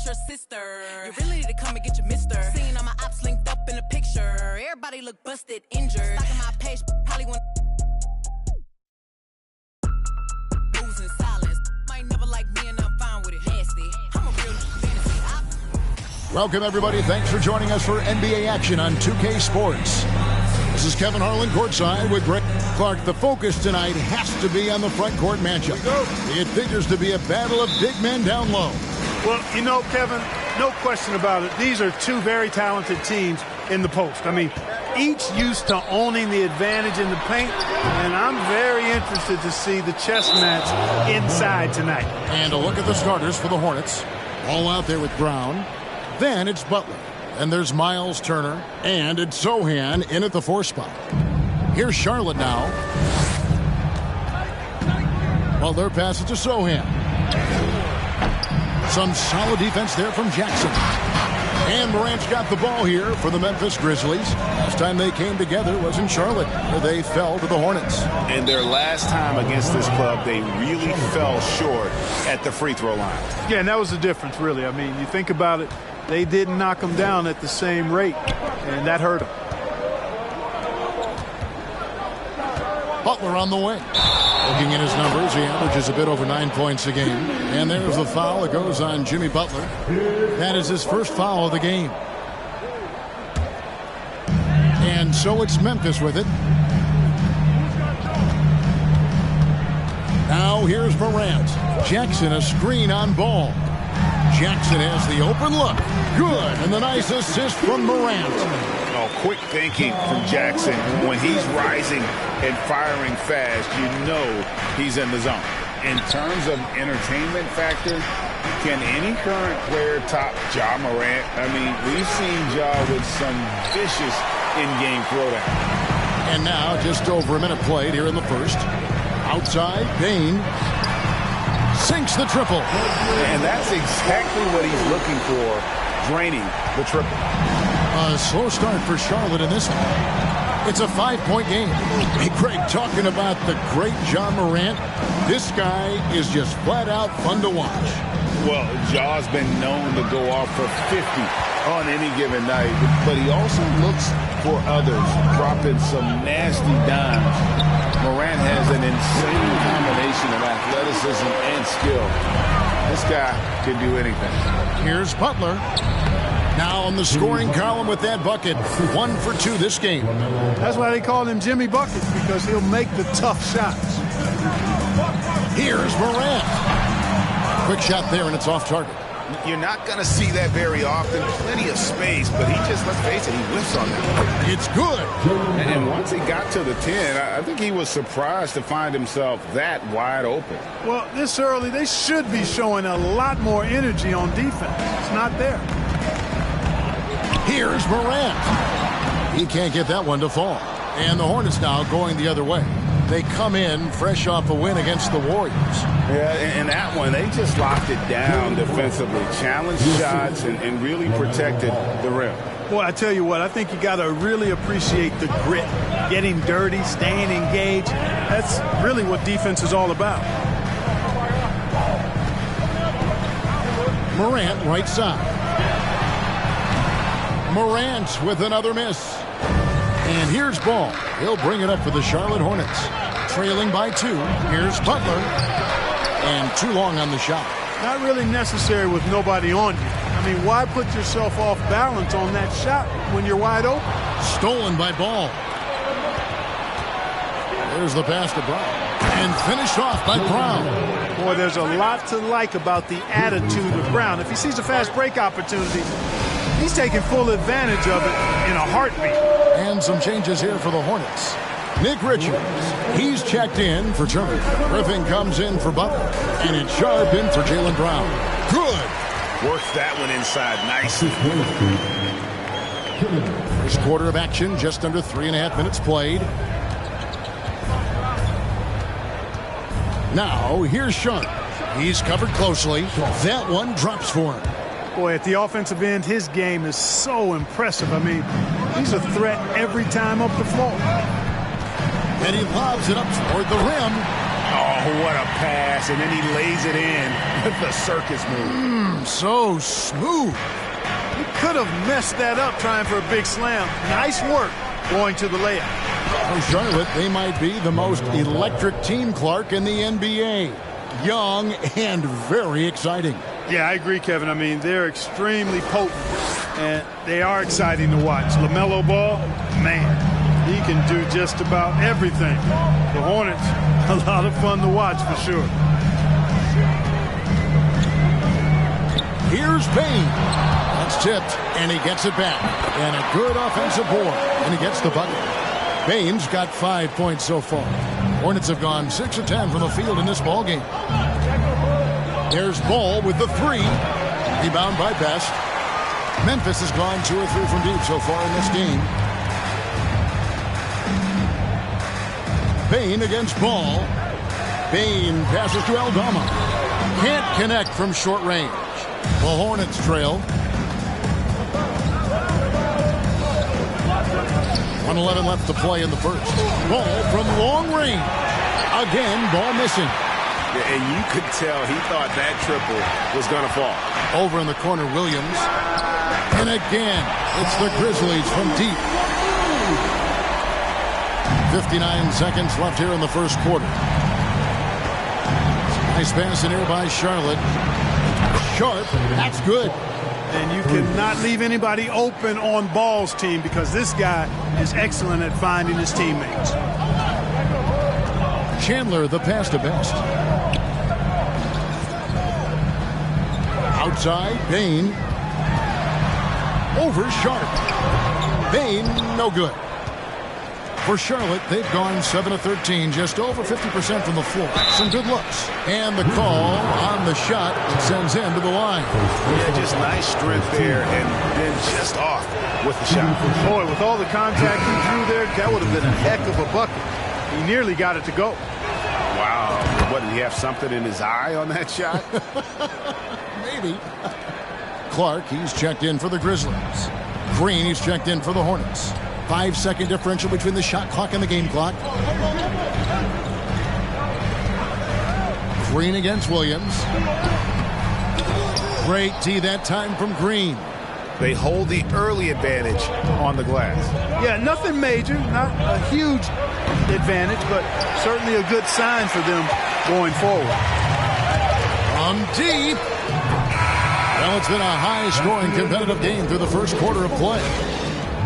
your sister. You really need to come and get your mister. Seeing all my ops linked up in a picture. Everybody look busted, injured. Stalking my page, probably want moves in silence. Might never like me and I'm fine with it. Nasty. I'm a real fantasy. Welcome, everybody. Thanks for joining us for NBA action on 2K Sports. This is Kevin Harlan courtside with Greg Clark. The focus tonight has to be on the front court matchup. It figures to be a battle of big men down low. Well, you know, Kevin, no question about it. These are two very talented teams in the post. I mean, each used to owning the advantage in the paint, and I'm very interested to see the chess match inside tonight. And a look at the starters for the Hornets. All out there with Brown. Then it's Butler. And there's Miles Turner. And it's Sochan in at the 4 spot. Here's Charlotte now. Butler passes to Sochan. Some solid defense there from Jackson. And Morant's got the ball here for the Memphis Grizzlies. Last time they came together was in Charlotte, where they fell to the Hornets. And their last time against this club, they really fell short at the free throw line. Yeah, and that was the difference, really. I mean, you think about it, they didn't knock them down at the same rate, and that hurt them. Butler on the wing. Looking at his numbers, he averages a bit over 9 points a game. And there's the foul that goes on Jimmy Butler. That is his first foul of the game. And so it's Memphis with it. Now here's Morant. Jackson a screen on Ball. Jackson has the open look. Good. And the nice assist from Morant. Oh, quick thinking from Jackson. When he's rising and firing fast, you know he's in the zone. In terms of entertainment factor, can any current player top Ja Morant? I mean, we've seen Ja with some vicious in-game throwdown. And now just over a minute played here in the first. Outside, Payne sinks the triple. And that's exactly what he's looking for, draining the triple. A slow start for Charlotte in this one. It's a 5-point game. Hey, Greg, talking about the great Ja Morant, this guy is just flat out fun to watch. Well, Ja's been known to go off for 50 on any given night, but he also looks for others, dropping some nasty dimes. Morant has an insane combination of athleticism and skill. This guy can do anything. Here's Butler. Now on the scoring column with that bucket. 1 for 2 this game. That's why they call him Jimmy Buckets, because he'll make the tough shots. Here's Morant. Quick shot there, and it's off target. You're not going to see that very often. Plenty of space, but he just, let's face it, he whiffs on that. It's good. And once he got to the 10, I think he was surprised to find himself that wide open. Well, this early, they should be showing a lot more energy on defense. It's not there. Here's Morant. He can't get that one to fall. And the Hornets now going the other way. They come in fresh off a win against the Warriors. Yeah, and that one, they just locked it down defensively. Challenged shots and really protected the rim. Boy, I tell you what, I think you got to really appreciate the grit. Getting dirty, staying engaged. That's really what defense is all about. Morant right side. Morant with another miss. And here's Ball. He'll bring it up for the Charlotte Hornets. Trailing by 2. Here's Butler. And too long on the shot. Not really necessary with nobody on you. I mean, why put yourself off balance on that shot when you're wide open? Stolen by Ball. There's the pass to Brown. And finished off by Brown. Boy, there's a lot to like about the attitude of Brown. If he sees a fast break opportunity, he's taking full advantage of it in a heartbeat. And some changes here for the Hornets. Nick Richards, he's checked in for Turner. Griffin comes in for Butler. And it's Sharp in for Jaylen Brown. Good. Works that one inside nicely. First quarter of action, just under 3.5 minutes played. Now, here's Sharp. He's covered closely. That one drops for him. Boy, at the offensive end, his game is so impressive. I mean, he's a threat every time up the floor. And he lobs it up toward the rim. Oh, Oh, what a pass, and then he lays it in with the circus move. So smooth. He could have messed that up trying for a big slam. Nice work going to the layup. For Charlotte, they might be the most electric team, Clark, in the NBA. Young and very exciting. Yeah, I agree, Kevin. I mean, they're extremely potent, and they are exciting to watch. LaMelo Ball, man, he can do just about everything. The Hornets, a lot of fun to watch for sure. Here's Payne. That's tipped, and he gets it back. And a good offensive board, and he gets the bucket. Payne's got 5 points so far. Hornets have gone 6 of 10 from the field in this ballgame. There's Ball with the three. Rebound by Best. Memphis has gone 2 or 3 from deep so far in this game. Payne against Ball. Payne passes to Aldama. Can't connect from short range. The Hornets trail. 1:11 left to play in the first. Ball from long range. Again, Ball missing. Yeah, and you could tell he thought that triple was going to fall. Over in the corner, Williams. And again, it's the Grizzlies from deep. 59 seconds left here in the first quarter. Nice pass in here by Charlotte. Sharp, that's good. And you cannot leave anybody open on Ball's team because this guy is excellent at finding his teammates. Chandler, the pass to Best. Outside, Payne. Over Sharp. Payne, no good. For Charlotte, they've gone 7 of 13, just over 50% from the floor. Some good looks. And the call on the shot sends him to the line. Yeah, just nice strength there, and then just off with the shot. Boy, with all the contact he drew there, that would have been a heck of a bucket. He nearly got it to go. Wow. What, did he have something in his eye on that shot? Maybe. Clark, he's checked in for the Grizzlies. Green, he's checked in for the Hornets. 5-second differential between the shot clock and the game clock. Green against Williams. Great tee that time from Green. They hold the early advantage on the glass. Yeah, nothing major, not a huge advantage, but certainly a good sign for them going forward. From deep. Well, it's been a high-scoring competitive game through the first quarter of play.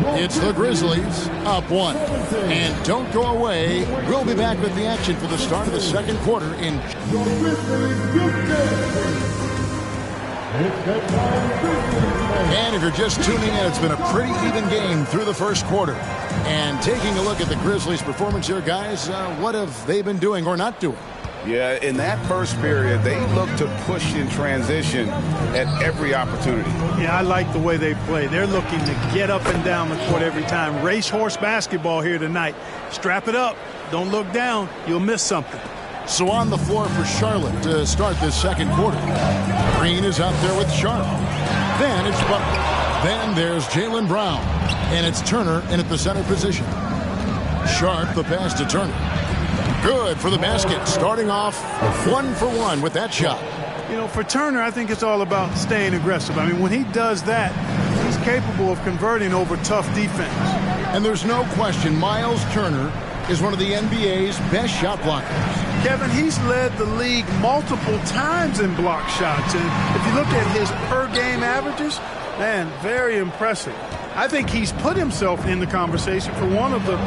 It's the Grizzlies up 1. And don't go away. We'll be back with the action for the start of the second quarter in... And if you're just tuning in, it's been a pretty even game through the first quarter. And taking a look at the Grizzlies' performance here, guys, what have they been doing or not doing? Yeah, in that first period, they looked to push in transition at every opportunity. Yeah, I like the way they play. They're looking to get up and down the court every time. Racehorse basketball here tonight. Strap it up. Don't look down. You'll miss something. So on the floor for Charlotte to start this second quarter. Green is out there with Sharp. Then it's Butler. Then there's Jaylen Brown. And it's Turner in at the center position. Sharp, the pass to Turner. Good for the basket. Starting off 1 for 1 with that shot. You know, for Turner, I think it's all about staying aggressive. I mean, when he does that, he's capable of converting over tough defense. And there's no question Miles Turner is one of the NBA's best shot blockers. Kevin, he's led the league multiple times in block shots. And if you look at his per-game averages, man, very impressive. I think he's put himself in the conversation for one of the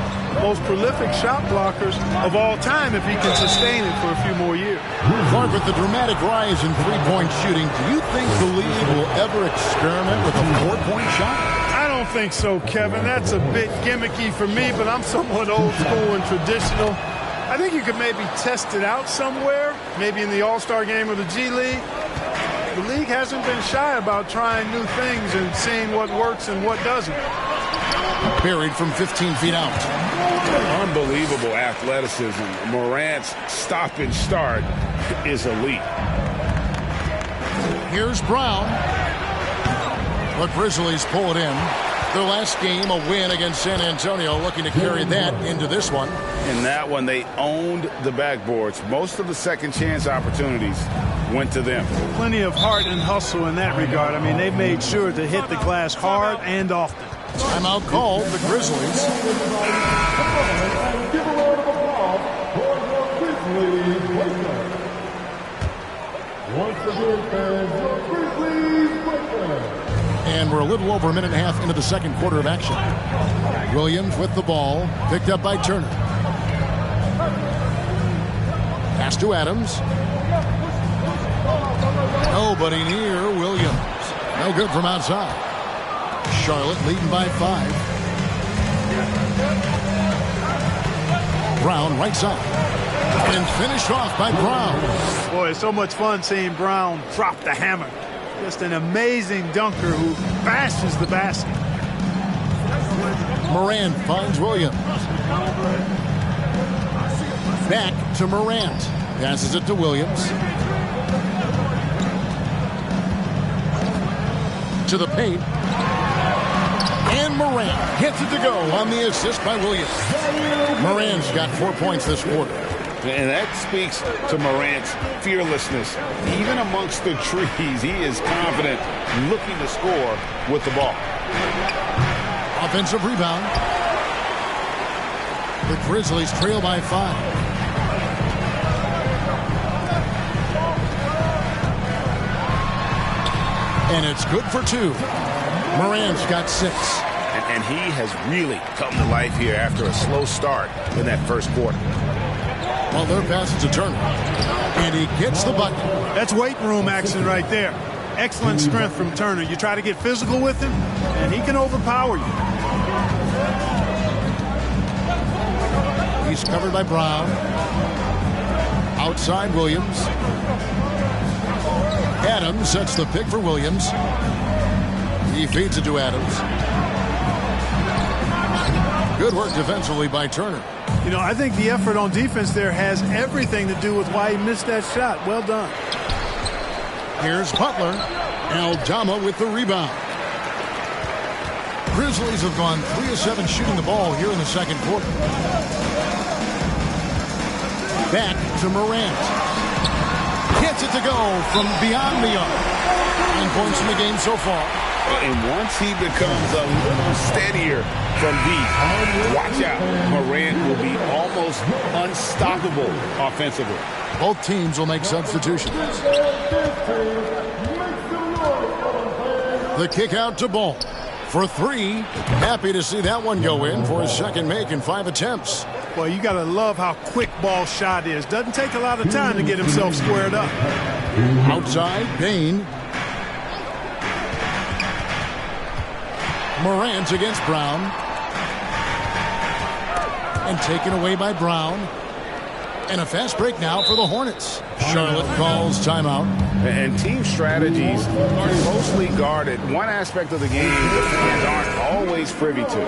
most prolific shot blockers of all time if he can sustain it for a few more years. Clark, with the dramatic rise in three-point shooting, do you think the league will ever experiment with a four-point shot? I don't think so, Kevin. That's a bit gimmicky for me, but I'm somewhat old school and traditional. I think you could maybe test it out somewhere, maybe in the All-Star game or the G League. The league hasn't been shy about trying new things and seeing what works and what doesn't. Buried from 15 feet out. Unbelievable athleticism. Morant's stop and start is elite. Here's Brown. The Grizzlies pull it in. Their last game, a win against San Antonio, looking to carry that into this one. In that one, they owned the backboards. Most of the second chance opportunities went to them. Plenty of heart and hustle in that regard. I mean, they made sure to hit the glass hard and often. Timeout called the Grizzlies. And we're a little over a minute and a half into the second quarter of action. Williams with the ball, picked up by Turner. Pass to Adams. Nobody near Williams. No good from outside. Charlotte leading by 5. Brown right side. And finished off by Brown. Boy, it's so much fun seeing Brown drop the hammer. Just an amazing dunker who bashes the basket. Morant finds Williams. Back to Morant. Passes it to Williams. To the paint. And Morant hits it to go on the assist by Williams. Morant's got 4 points this quarter. And that speaks to Morant's fearlessness. Even amongst the trees, he is confident, looking to score with the ball. Offensive rebound. The Grizzlies trail by 5. And it's good for 2. Morant's got 6. And he has really come to life here after a slow start in that first quarter. Well, their pass to Turner. And he gets the bucket. That's weight room action right there. Excellent strength from Turner. You try to get physical with him, and he can overpower you. He's covered by Brown. Outside Williams. Adams sets the pick for Williams. He feeds it to Adams. Good work defensively by Turner. You know, I think the effort on defense there has everything to do with why he missed that shot. Well done. Here's Butler. Aldama with the rebound. Grizzlies have gone 3 of 7 shooting the ball here in the second quarter. Back to Morant. Gets it to go from beyond the arc. 9 points in the game so far. And once he becomes a little steadier from deep, watch out. Morant will be almost unstoppable offensively. Both teams will make substitutions. The kick out to Ball for 3. Happy to see that one go in for his second make in 5 attempts. Well, you got to love how quick Ball's shot is. Doesn't take a lot of time to get himself squared up. Outside, Bain. Morant against Brown. And taken away by Brown. And a fast break now for the Hornets. Charlotte calls timeout. And team strategies are closely guarded. One aspect of the game the fans aren't always privy to.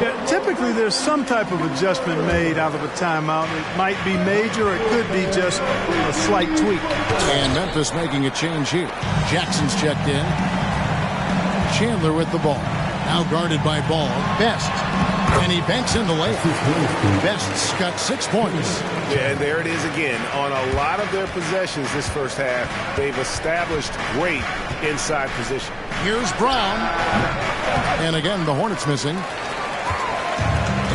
Yeah, typically there's some type of adjustment made out of a timeout. It might be major or it could be just a slight tweak. And Memphis making a change here. Jackson's checked in. Chandler with the ball. Now guarded by Ball. Best. And he banks in the layup. Best's got 6 points. Yeah, and there it is again. On a lot of their possessions this first half, they've established great inside position. Here's Brown. And again, the Hornets missing.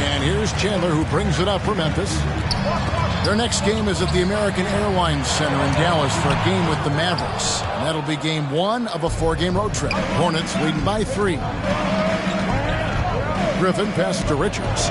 And here's Chandler, who brings it up for Memphis. Their next game is at the American Airlines Center in Dallas for a game with the Mavericks. And that'll be game 1 of a 4-game road trip. Hornets leading by 3. Griffin passes to Richards.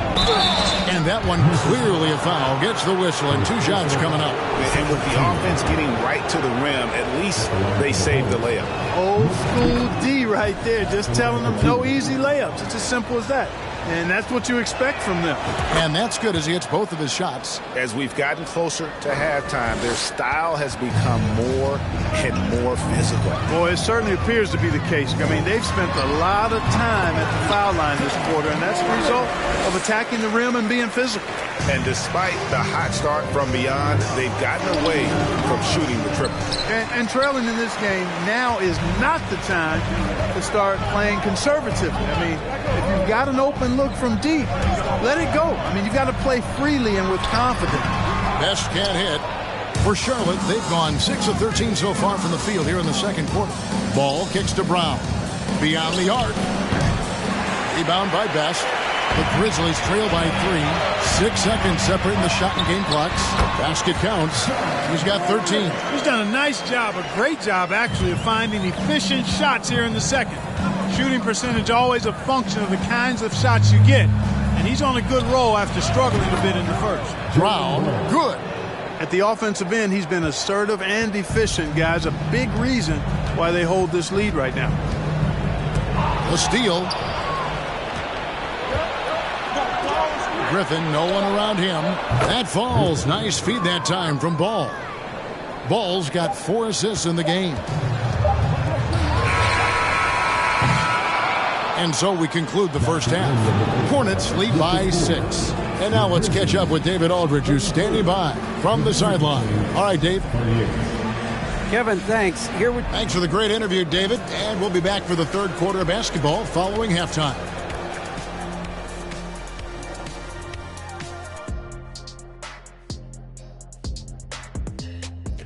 And that one clearly a foul. Gets the whistle and 2 shots coming up. And with the offense getting right to the rim, at least they saved the layup. Old school D right there. Just telling them no easy layups. It's as simple as that. And that's what you expect from them. And that's good as he hits both of his shots. As we've gotten closer to halftime, their style has become more and more physical. Boy, it certainly appears to be the case. I mean, they've spent a lot of time at the foul line this quarter, and that's the result of attacking the rim and being physical. And despite the hot start from beyond, they've gotten away from shooting the triple. And trailing in this game, now is not the time to start playing conservatively. I mean, if you've got an open look from deep, let it go. I mean, you've got to play freely and with confidence. Best can't hit. For Charlotte, they've gone 6 of 13 so far from the field here in the second quarter. Ball kicks to Brown. Beyond the arc. Rebound by Best. The Grizzlies trail by 3. 6 seconds separating the shot and game clocks. Basket counts. He's got 13. He's done a nice job, a great job actually, of finding efficient shots here in the second. Shooting percentage always a function of the kinds of shots you get. And he's on a good roll after struggling a bit in the first. Brown, good. At the offensive end, he's been assertive and efficient, guys. A big reason why they hold this lead right now. The steal. Griffin, no one around him. That falls. Nice feed that time from Ball. Ball's got 4 assists in the game. And so we conclude the first half. Hornets lead by 6. And now let's catch up with David Aldridge, who's standing by from the sideline. All right, Dave. Kevin, thanks. Thanks for the great interview, David. And we'll be back for the third quarter of basketball following halftime.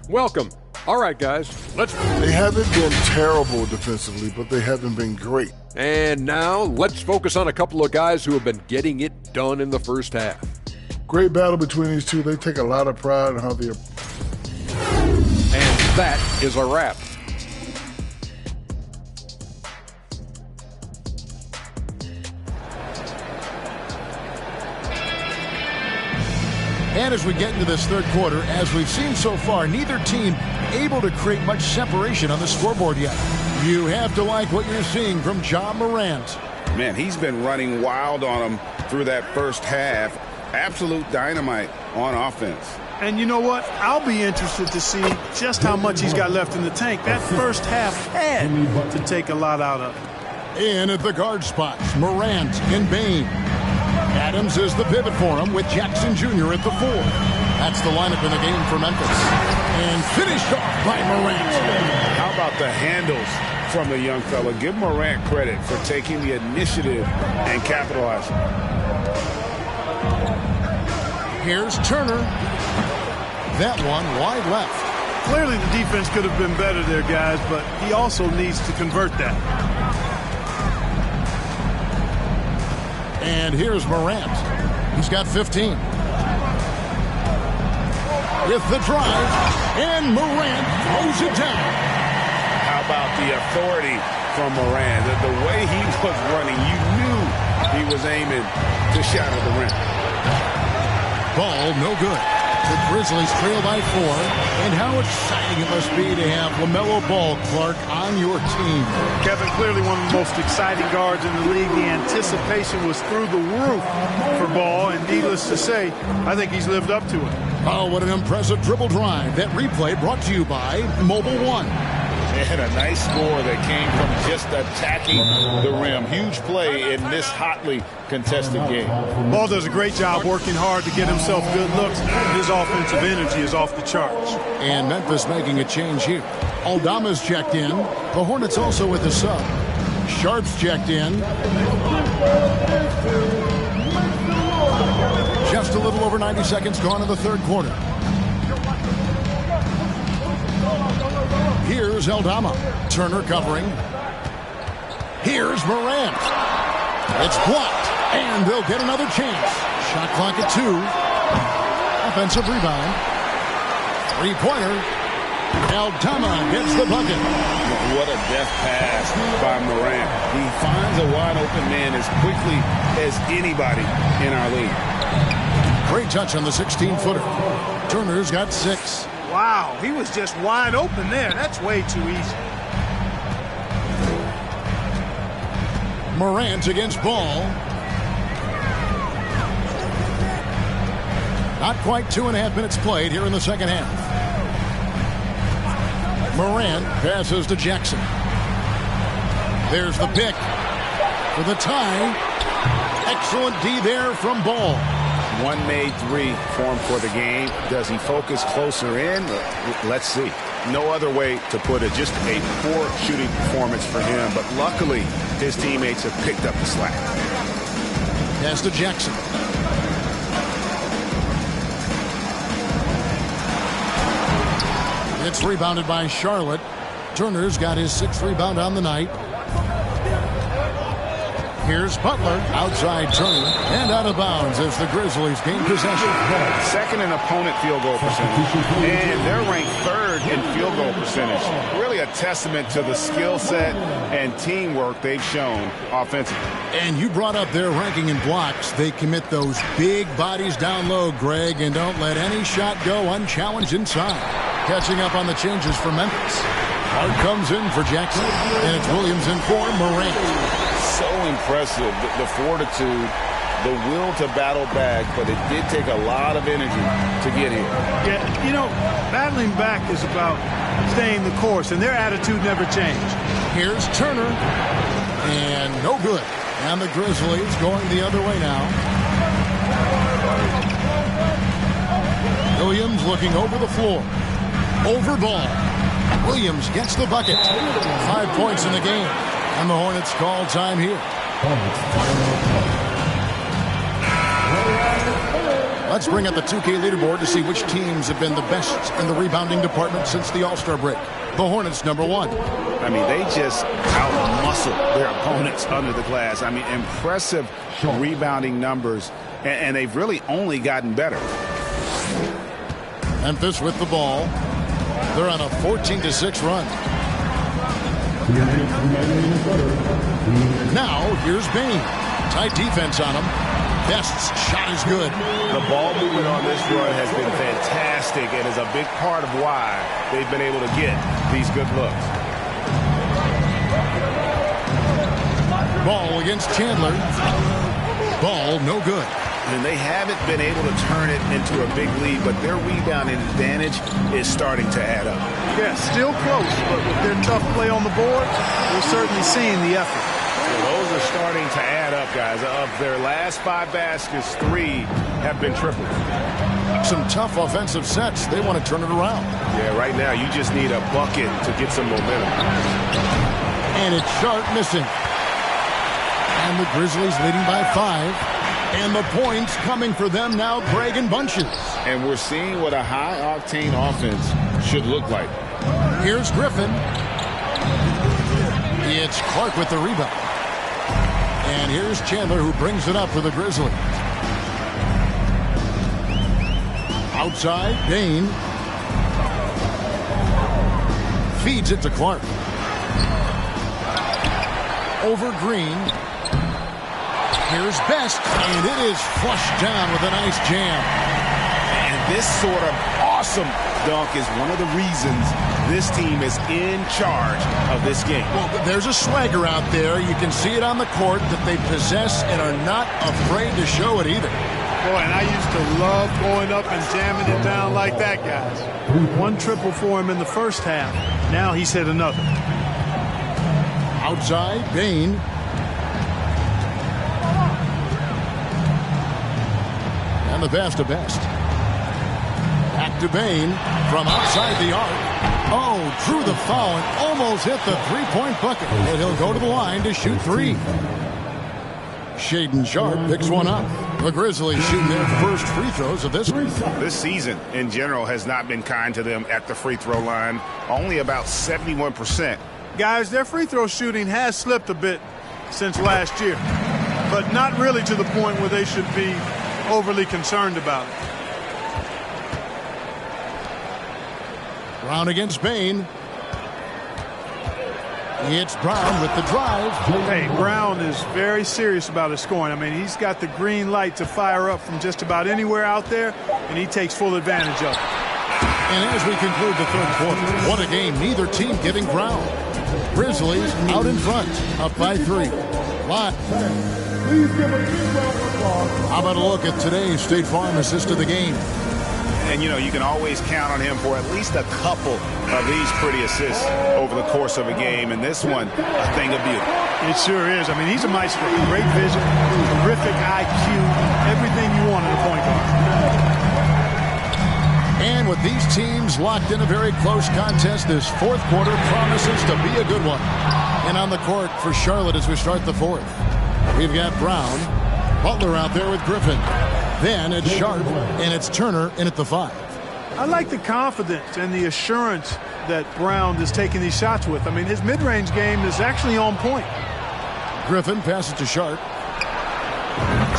Welcome. All right, guys, They haven't been terrible defensively, but they haven't been great. And now let's focus on a couple of guys who have been getting it done in the first half. Great battle between these two. They take a lot of pride in how they. And that is a wrap. And as we get into this third quarter, as we've seen so far, neither team able to create much separation on the scoreboard yet. You have to like what you're seeing from Ja Morant. Man, he's been running wild on him through that first half. Absolute dynamite on offense. And you know what? I'll be interested to see just how much he's got left in the tank. That first half had to take a lot out of it. In at the guard spots, Morant and Bane. Adams is the pivot for him with Jackson Jr. at the 4. That's the lineup in the game for Memphis. And finished off by Morant. How about the handles from the young fella? Give Morant credit for taking the initiative and capitalizing. Here's Turner. That one wide left. Clearly the defense could have been better there, guys, but he also needs to convert that. And here's Morant. He's got 15. With the drive, and Morant throws it down. How about the authority from Morant? The way he was running, you knew he was aiming to shatter the rim. Ball no good. The Grizzlies trail by 4. And how exciting it must be to have LaMelo Ball, Clark, on your team. Kevin, clearly one of the most exciting guards in the league. The anticipation was through the roof for Ball, and needless to say, I think he's lived up to it. Oh, what an impressive dribble drive. That replay brought to you by Mobile One. And a nice score that came from just attacking the rim. Huge play in this hotly contested game. Ball does a great job working hard to get himself good looks. His offensive energy is off the charts. And Memphis making a change here. Aldama's checked in. The Hornets also with a sub. Sharp's checked in. Just a little over 90 seconds gone in the third quarter. Here's Aldama. Turner covering. Here's Morant. It's blocked, and they'll get another chance. Shot clock at 2. Offensive rebound. Three-pointer. Aldama gets the bucket. What a deft pass by Morant. He finds a wide-open man as quickly as anybody in our league. Great touch on the 16-footer. Turner's got 6. Wow, he was just wide open there. That's way too easy. Morant against Ball. Not quite 2.5 minutes played here in the second half. Morant passes to Jackson. There's the pick for the tie. Excellent D there from Ball. One made 3 for him for the game. Does he focus closer in? Let's see. No other way to put it. Just a poor shooting performance for him. But luckily, his teammates have picked up the slack. Pass to Jackson. It's rebounded by Charlotte. Turner's got his 6th rebound on the night. Here's Butler, outside Turner, and out of bounds as the Grizzlies gain possession. Second in opponent field goal percentage, and they're ranked 3rd in field goal percentage. Really a testament to the skill set and teamwork they've shown offensively. And you brought up their ranking in blocks. They commit those big bodies down low, Greg, and don't let any shot go unchallenged inside. Catching up on the changes for Memphis. Hart comes in for Jackson, and it's Williams in for Morant. So impressive, the fortitude, the will to battle back, but it did take a lot of energy to get here. Yeah, you know, battling back is about staying the course, and their attitude never changed. Here's Turner, and no good. And the Grizzlies going the other way now. Williams looking over the floor. Over ball. Williams gets the bucket. 5 points in the game. And the Hornets call time here. Let's bring up the 2K leaderboard to see which teams have been the best in the rebounding department since the All-Star break. The Hornets, number 1. I mean, they just out-muscle their opponents under the glass. I mean, impressive rebounding numbers, and they've really only gotten better. Memphis with the ball. They're on a 14-6 run. Now, here's Bane. Tight defense on him. Best's shot is good. The ball movement on this run has been fantastic and is a big part of why they've been able to get these good looks. Ball against Chandler. Ball no good. And they haven't been able to turn it into a big lead, but their rebounding advantage is starting to add up. Yeah, still close, but with their tough play on the board, we're certainly seeing the effort. Well, those are starting to add up, guys. Of their last 5 baskets, 3 have been triples. Some tough offensive sets. They want to turn it around. Yeah, right now you just need a bucket to get some momentum. And it's Sharp missing. And the Grizzlies leading by 5. And the points coming for them now, Greg, in bunches. And we're seeing what a high-octane offense should look like. Here's Griffin. It's Clark with the rebound. And here's Chandler who brings it up for the Grizzlies. Outside, Bane. Feeds it to Clark. Over Green. Here's Best, and it is flushed down with a nice jam. And this sort of awesome dunk is one of the reasons this team is in charge of this game. Well, there's a swagger out there. You can see it on the court that they possess and are not afraid to show it either. Boy, and I used to love going up and jamming it down like that, guys. 1 triple for him in the first half. Now he's hit another. Outside, Bane. And the pass to Best. Back to Bane from outside the arc. Oh, drew the foul and almost hit the 3-point bucket. And he'll go to the line to shoot 3. Shaedon Sharpe picks one up. The Grizzlies shooting their first free throws of this. This season, in general, has not been kind to them at the free throw line. Only about 71%. Guys, their free throw shooting has slipped a bit since last year, but not really to the point where they should be overly concerned about it. Brown against Bane. It's Brown with the drive. Hey, Brown is very serious about his scoring. I mean, he's got the green light to fire up from just about anywhere out there, and he takes full advantage of it. And as we conclude the third quarter, what a game. Neither team getting ground. Grizzlies out in front, up by 3. Live. How about a look at today's State Farm assist of the game? And, you know, you can always count on him for at least a couple of these pretty assists over the course of a game. And this one, a thing of beauty. It sure is. I mean, he's a maestro. Great vision, terrific IQ, everything you want in a point guard. And with these teams locked in a very close contest, this fourth quarter promises to be a good one. And on the court for Charlotte as we start the fourth, we've got Brown, Butler out there with Griffin. Then it's Sharp, and it's Turner in at the 5. I like the confidence and the assurance that Brown is taking these shots with. I mean, his mid-range game is actually on point. Griffin passes to Sharp.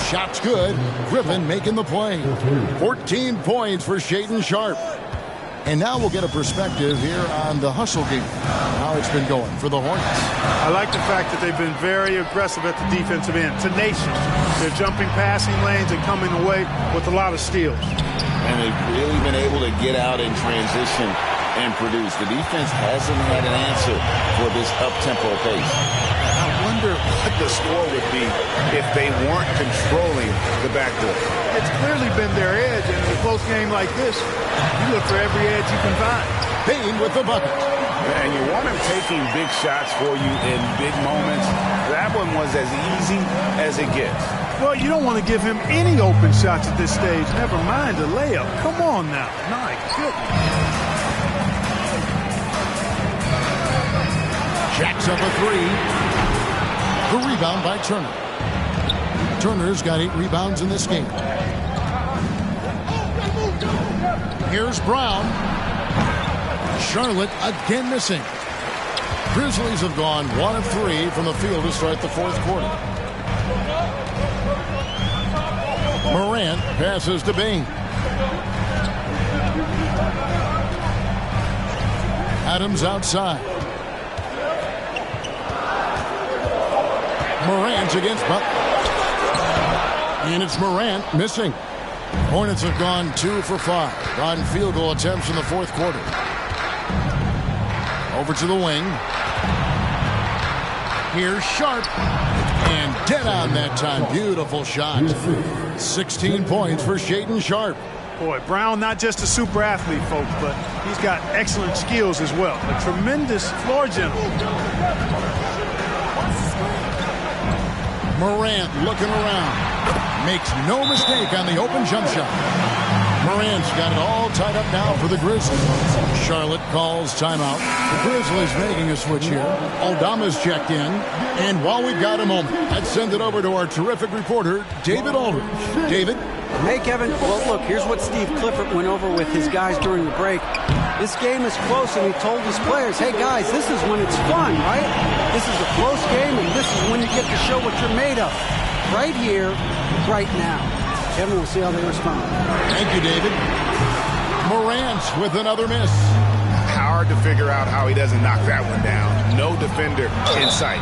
Shot's good. Griffin making the play. 14 points for Shaedon Sharp. And now we'll get a perspective here on the hustle game, how it's been going for the Hornets. I like the fact that they've been very aggressive at the defensive end, tenacious. They're jumping passing lanes and coming away with a lot of steals. And they've really been able to get out in transition and produce. The defense hasn't had an answer for this up-tempo pace. I wonder what the score would be if they weren't controlling the backcourt. It's clearly been their edge, and in a close game like this, you look for every edge you can find. Bane with the bucket. And you want him taking big shots for you in big moments. That one was as easy as it gets. Well, you don't want to give him any open shots at this stage. Never mind a layup. Come on now. My goodness. Jacks up a 3. The rebound by Turner. Turner's got 8 rebounds in this game. Here's Brown. Charlotte again missing. Grizzlies have gone 1 of 3 from the field to start the fourth quarter. Morant passes to Bane. Adams outside. Morant against Butler. And it's Morant missing. Hornets have gone 2 for 5 on field goal attempts in the fourth quarter. Over to the wing. Here's Sharp. And dead on that time. Beautiful shot. 16 points for Shaedon Sharp. Boy, Brown not just a super athlete, folks, but he's got excellent skills as well. A tremendous floor general. Morant looking around. Makes no mistake on the open jump shot. Morant's got it all tied up now for the Grizzlies. Charlotte calls timeout. The Grizzlies making a switch here. Aldama's checked in. And while we've got a moment, let's send it over to our terrific reporter, David Aldridge. David? Hey, Kevin. Well, look, here's what Steve Clifford went over with his guys during the break. This game is close, and he told his players, hey, guys, this is when it's fun, right? This is a close game, and this is when you get to show what you're made of. Right here, right now. Kevin, we'll see how they respond. Thank you, David. Morant with another miss. Hard to figure out how he doesn't knock that one down. No defender in sight.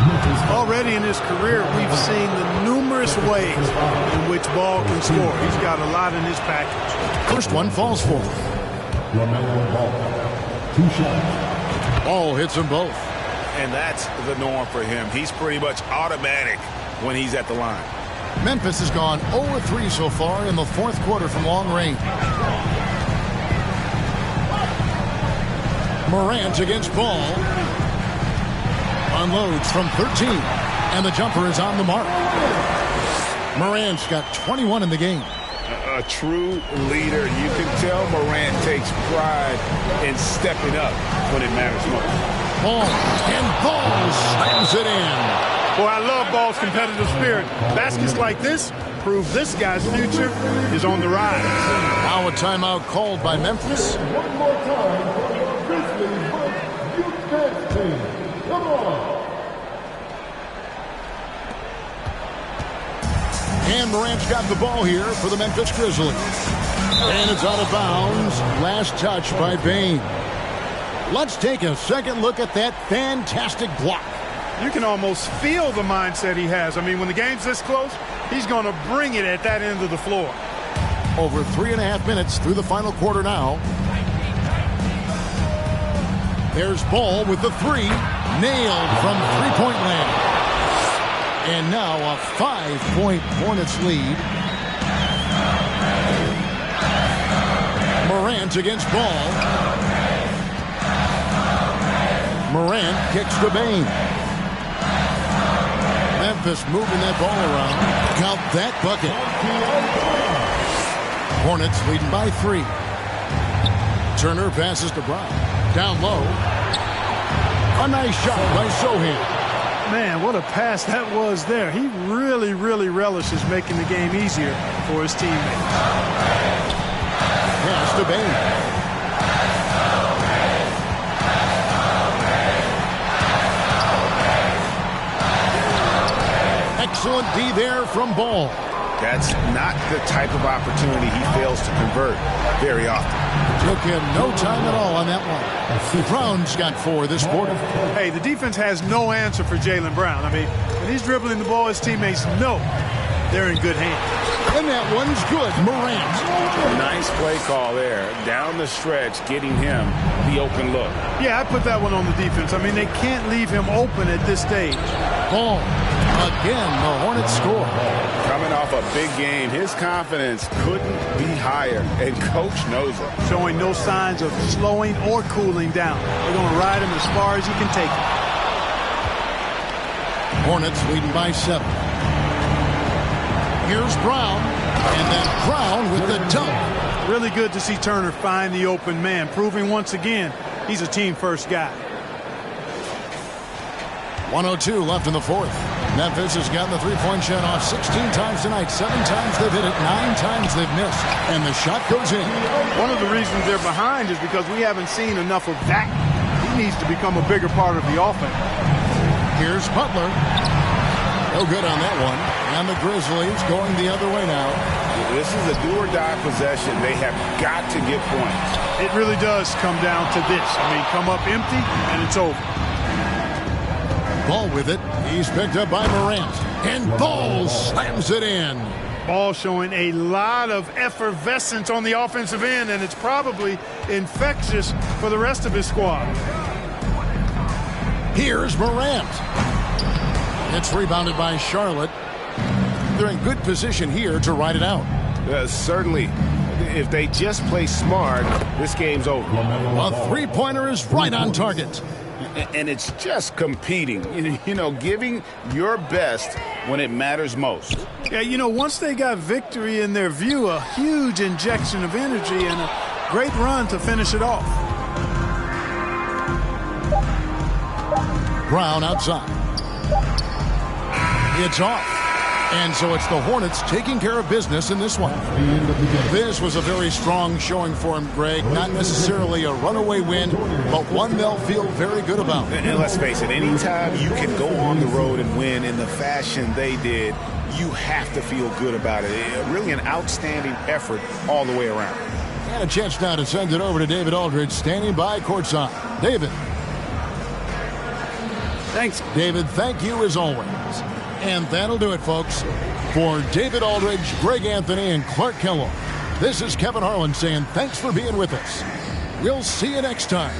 Already in his career, we've seen the numerous ways in which Ball can score. He's got a lot in his package. First one falls for him. Ball. 2 shots. Ball hits them both. And that's the norm for him. He's pretty much automatic when he's at the line. Memphis has gone 0-3 so far in the fourth quarter from long range. Morant against Ball. Unloads from 13. And the jumper is on the mark. Morant's got 21 in the game. A true leader. You can tell Morant takes pride in stepping up when it matters most. Ball. And Ball slams it in. Boy, I love Ball's competitive spirit. Baskets like this prove this guy's future is on the rise. Now a timeout called by Memphis. One more time for the Grizzlies youth dance team. Come on. And Morant's got the ball here for the Memphis Grizzlies. And it's out of bounds. Last touch by Bane. Let's take a second look at that fantastic block. You can almost feel the mindset he has. I mean, when the game's this close, he's going to bring it at that end of the floor. Over 3.5 minutes through the final quarter now. There's Ball with the 3. Nailed from three-point land. And now a 5-point Hornets lead. Morant against Ball. Morant kicks to Bane. Memphis moving that ball around. Count that bucket. Hornets leading by 3. Turner passes to Brown. Down low. A nice shot by Sochan. Man, what a pass that was there. He really, really relishes making the game easier for his teammates. Pass to Bane. Excellent D there from Ball. That's not the type of opportunity he fails to convert very often. Took him no time at all on that one. Brown's got 4 this quarter. Hey, the defense has no answer for Jaylen Brown. I mean, when he's dribbling the ball, his teammates know they're in good hands. And that one's good. Morant. Nice play call there. Down the stretch, getting him the open look. Yeah, I put that one on the defense. I mean, they can't leave him open at this stage. Ball. Again, the Hornets score. Coming off a big game, his confidence couldn't be higher, and Coach knows it. Showing no signs of slowing or cooling down. They're going to ride him as far as he can take him. Hornets leading by 7. Here's Brown, and then Brown with the dunk. Really good to see Turner find the open man, proving once again he's a team-first guy. 1:02 left in the 4th. Memphis has gotten the three-point shot off 16 times tonight. 7 times they've hit it, 9 times they've missed. And the shot goes in. One of the reasons they're behind is because we haven't seen enough of that. He needs to become a bigger part of the offense. Here's Butler. No good on that one. And the Grizzlies going the other way now. This is a do-or-die possession. They have got to get points. It really does come down to this. I mean, come up empty, and it's over. Ball with it. He's picked up by Morant. And Ball slams it in. Ball showing a lot of effervescence on the offensive end, and it's probably infectious for the rest of his squad. Here's Morant. It's rebounded by Charlotte. They're in good position here to ride it out. Certainly, if they just play smart, this game's over. A three-pointer is right on target. And it's just competing, you know, giving your best when it matters most. Yeah, you know, once they got victory in their view, a huge injection of energy and a great run to finish it off. Brown outside. It's off. And so it's the Hornets taking care of business in this one. This was a very strong showing for him, Greg. Not necessarily a runaway win, but one they'll feel very good about. And let's face it, anytime you can go on the road and win in the fashion they did, you have to feel good about it. Really an outstanding effort all the way around. And a chance now to send it over to David Aldridge, standing by courtside. David. Thanks, David. Thank you as always. And that'll do it, folks. For David Aldridge, Greg Anthony, and Clark Kellogg, this is Kevin Harlan saying thanks for being with us. We'll see you next time.